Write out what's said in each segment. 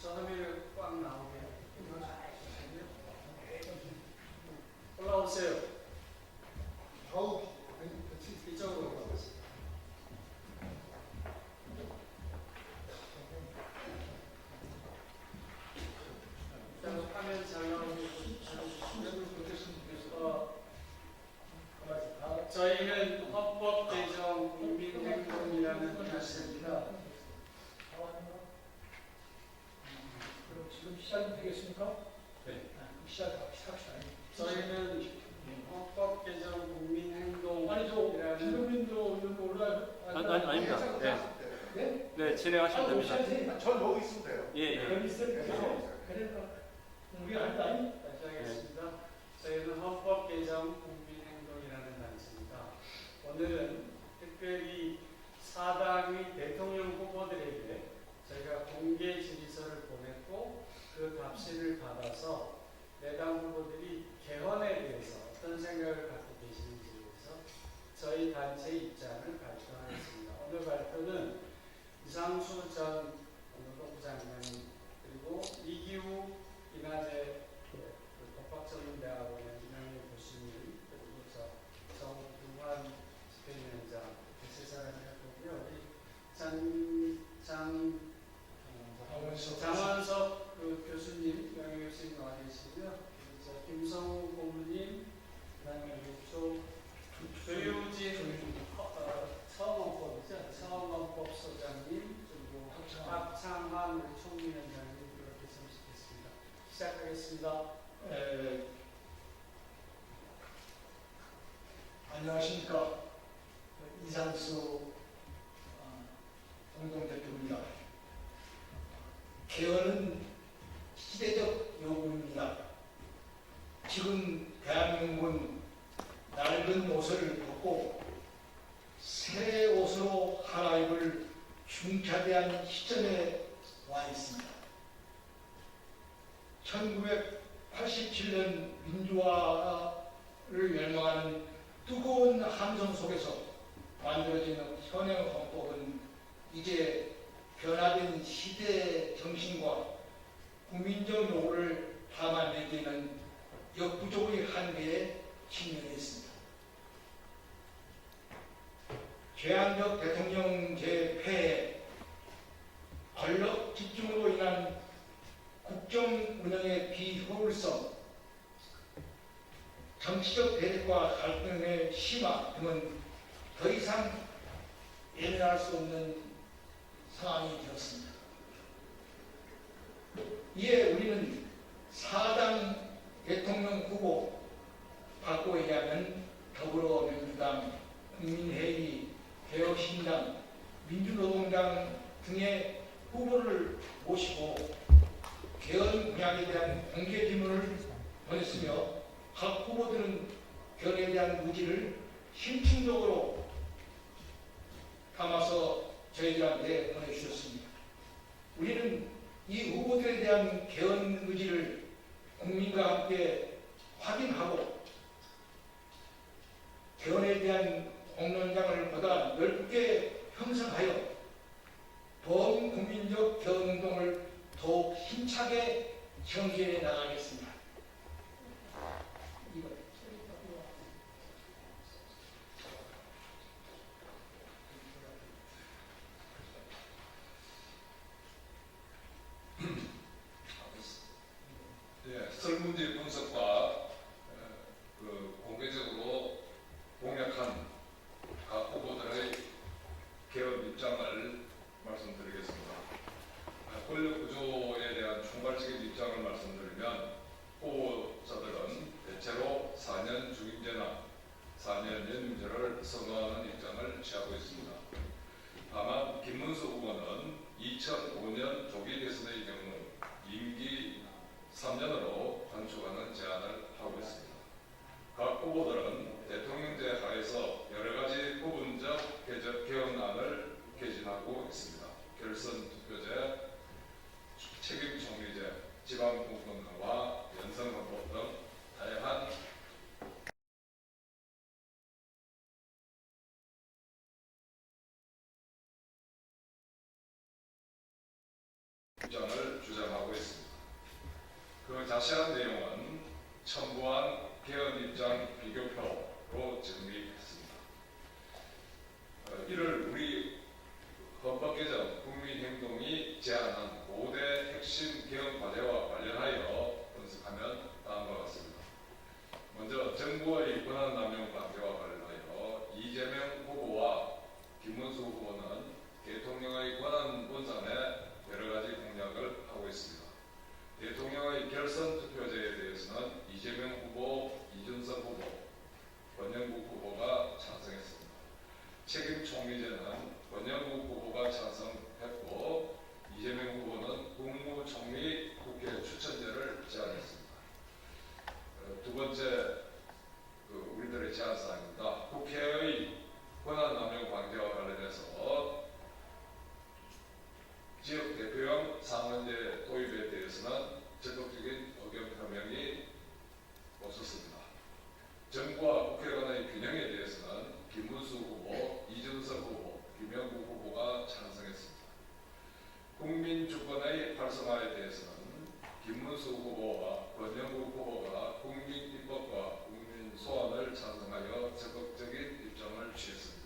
저 화면에 꽉 나오게 올라오세요. 이쪽으로 올라오세요. 화면 잘 나오게 저희는 헌법 개정 국민행동이라는 단체입니다. 그럼 지금 시작이 되겠습니까? 네. 시작합시다. 저희는 헌법 개정 국민행동 아니 저 김동민도 이런 거 올라요? 아닙니다. 네? 네, 진행하시면 됩니다. 전 여기 있으면 돼요. 예. 여기 있어요. 그러니까 우리 한다. 다시 하겠습니다. 저희는 헌법 개정 국민행동이라는 단체입니다. 오늘은 특별히 사당의 대통령 후보들에게 저희가 공개 질의서를 보냈고 그 답신을 받아서 내당 후보들이 개헌에 대해서 어떤 생각을 갖고 계시는지에 대해서 저희 단체 입장을 발표하겠습니다. 오늘 발표는 이상수 전 법무부 장관님 그리고 이기우 인하제 법학전문대학원의 이명희 교수님 그리고 정두환 집행위원장 세 사람이 할 거고요. 장원석 교수님, 명예 교수님 나와 계시고요. 김성우 고문님, 그다음에 조유진 서원법 소장님, 그리고 박창환 총리위원장님 이렇게 참석했습니다. 시작하겠습니다. 안녕하십니까. 이상수 공동대표입니다. 개헌은 시대적 요구입니다. 지금 대한민국은 낡은 옷을 벗고 새 옷으로 갈아입을 중차대한 시점에 와 있습니다. 1987년 민주화를 열망하는 뜨거운 함성 속에서 만들어지는 현행 헌법은 이제 변화된 시대 정신과 국민적 요구를 담아내기에는 역부족의 한계에 직면해 있습니다. 제한적 대통령제 폐해, 권력 집중으로 인한 국정 운영의 비효율성, 정치적 대립과 갈등의 심화 등은 더 이상 예면할 수 없는 상황이 되었습니다. 이에 우리는 사당 대통령 후보 박고에 하면 더불어민주당, 국민회의, 개혁신당, 민주노동당 등의 후보를 모시고 개헌 공약에 대한 공개 질문을 보냈으며 각 후보들은 개헌에 대한 의지를 심층적으로 담아서 저희들한테 보내주셨습니다. 우리는 이 후보들에 대한 개헌 의지를 국민과 함께 확인하고 개헌에 대한 공론장을 보다 넓게 형성하여 범국민적 개헌 운동을 더욱 힘차게 전개해 나가겠습니다. 설문지 분석과 공개적으로 공약한 각 후보들의 개헌 입장을 말씀드리겠습니다. 권력 구조에 대한 총괄적인 입장을 말씀드리면 후보자들은 대체로 4년 중임제나 4년 연임제를 선호하는 입장을 취하고 있습니다. 다만 김문수 후보는 2005년 조기 대선의 경우 임기 3년으로 단축하는 제안을 하고 있습니다. 각 후보들은 대통령제 하에서 여러 가지 부분적 개헌안을 개진하고 있습니다. 결선 투표제, 책임 총리제, 지방분권 강화, 연성헌법 등 다양한 입장을 주장하고 있습니다. 그 자세한 내용은 첨부한 개헌 입장 비교표로 정리했습니다. 이를 우리 헌법 개정 국민행동이 제안한 5대 핵심 개헌 과제와 관련하여 분석하면 다음과 같습니다. 먼저 정부의 권한 남용 관계와 관련하여 이재명 후보와 김문수 후보는 대통령의 권한 분산에 여러 가지 공약을 하고 있습니다. 대통령의 결선 투표제에 대해서는 이재명 후보, 이준석 후보, 권영국 후보가 찬성했습니다. 책임 총리제는 권영국 후보가 찬성했고 이재명 후보는 국무총리 국회 추천제를 제안했습니다. 두 번째 우리들의 제안 사항입니다. 국회의 권한 남용 관계와 관련해서 지역 대표형 상원제 도입에 대해서는 적극적인 의견 표명이 없었습니다. 정부와 국회 간의 균형에 대해서는 김문수 후보, 이준석 후보, 김영국 후보가 찬성했습니다. 국민 주권의 활성화에 대해서는 김문수 후보와 권영국 후보가 국민 입법과 국민 소환을 찬성하여 적극적인 입장을 취했습니다.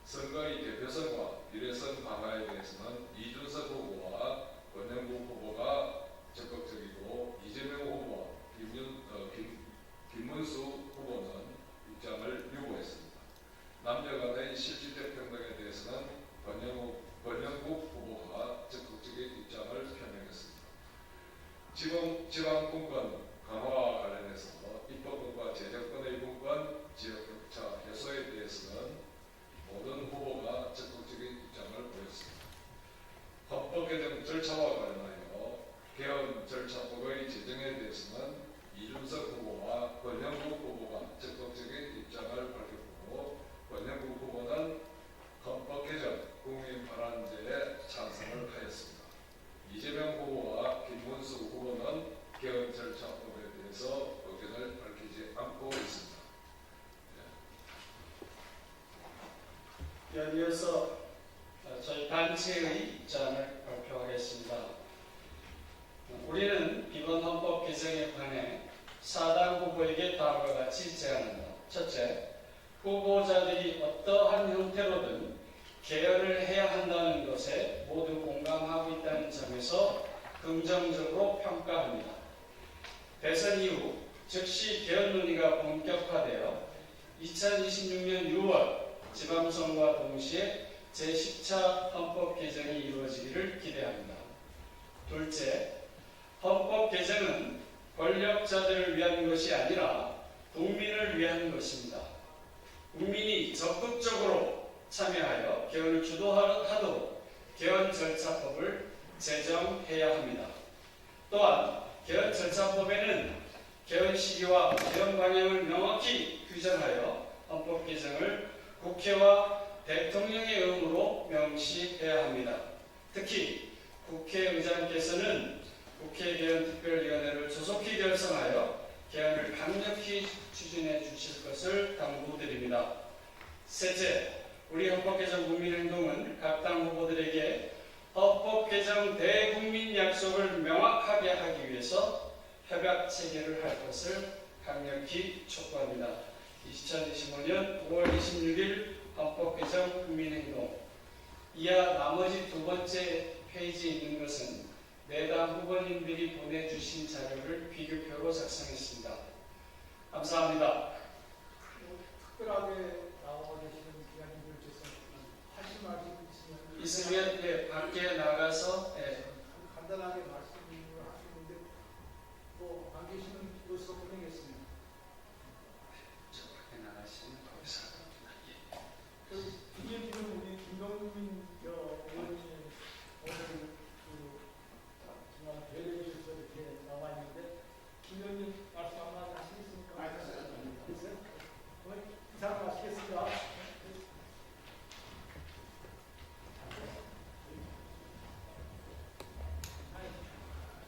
선거의 대표성과 비례성 강화에 대해서는 이준석 후보와 권영국 후보가 적극적이고 이재명 후보와 김문수 후보는 입장을 유보했습니다. 남녀 간의 실질적 평등에 대해서는 권영국 후보가 적극적인 입장을 표명했습니다. 지방분권 강화와 관련해서 입법권과 재정권의 분권, 지역격차 해소에 대해서는 모든 후보가 적극적인 입장을 보였습니다. 헌법 개정 절차와 관련하여 개헌 절차법의 제정에 대해서는 이준석 후보와 권영국 후보가 적극적인 입장을 밝혔고 권영국 후보는 헌법 개정 국민 발안제에 찬성을 하였습니다. 이재명 후보와 김문수 후보는 개헌 절차법에 대해서 의견을 밝히지 않고 있습니다. 이어서 저희 단체의 입장을 발표하겠습니다. 우리는 이번 헌법 개정에 관해 4당 후보에게 다음과 같이 제안한다. 첫째, 후보자들이 어떠한 형태로든 개헌을 해야 한다는 것에 모두 공감하고 있다는 점에서 긍정적으로 평가합니다. 대선 이후 즉시 개헌 논의가 본격화되어 2026년 6월 지방선거와 동시에 제10차 헌법 개정이 이루어지기를 기대합니다. 둘째, 헌법 개정은 권력자들을 위한 것이 아니라 국민을 위한 것입니다. 국민이 적극적으로 참여하여 개헌을 주도하도록 개헌 절차법을 제정해야 합니다. 또한 개헌 절차법에는 개헌 시기와 개헌 방향을 명확히 규정하여 헌법 개정을 국회와 대통령의 의무로 명시해야 합니다. 특히 국회의장께서는 국회개헌특별위원회를 조속히 결성하여 개헌을 강력히 추진해 주실 것을 당부드립니다. 셋째, 우리 헌법개정 국민행동은 각 당 후보들에게 헌법개정 대국민 약속을 명확하게 하기 위해서 협약 체결을 할 것을 강력히 촉구합니다. 2025년 5월 26일 헌법개정 국민행동. 이하 나머지 두 번째 페이지에 있는 것은 내당 후보님들이 보내주신 자료를 비교표로 작성했습니다. 감사합니다. 특별하게 나와 계시는 기자님들께서 하실 말씀 있으면 있으면 밖에 나가서 간단하게 말씀.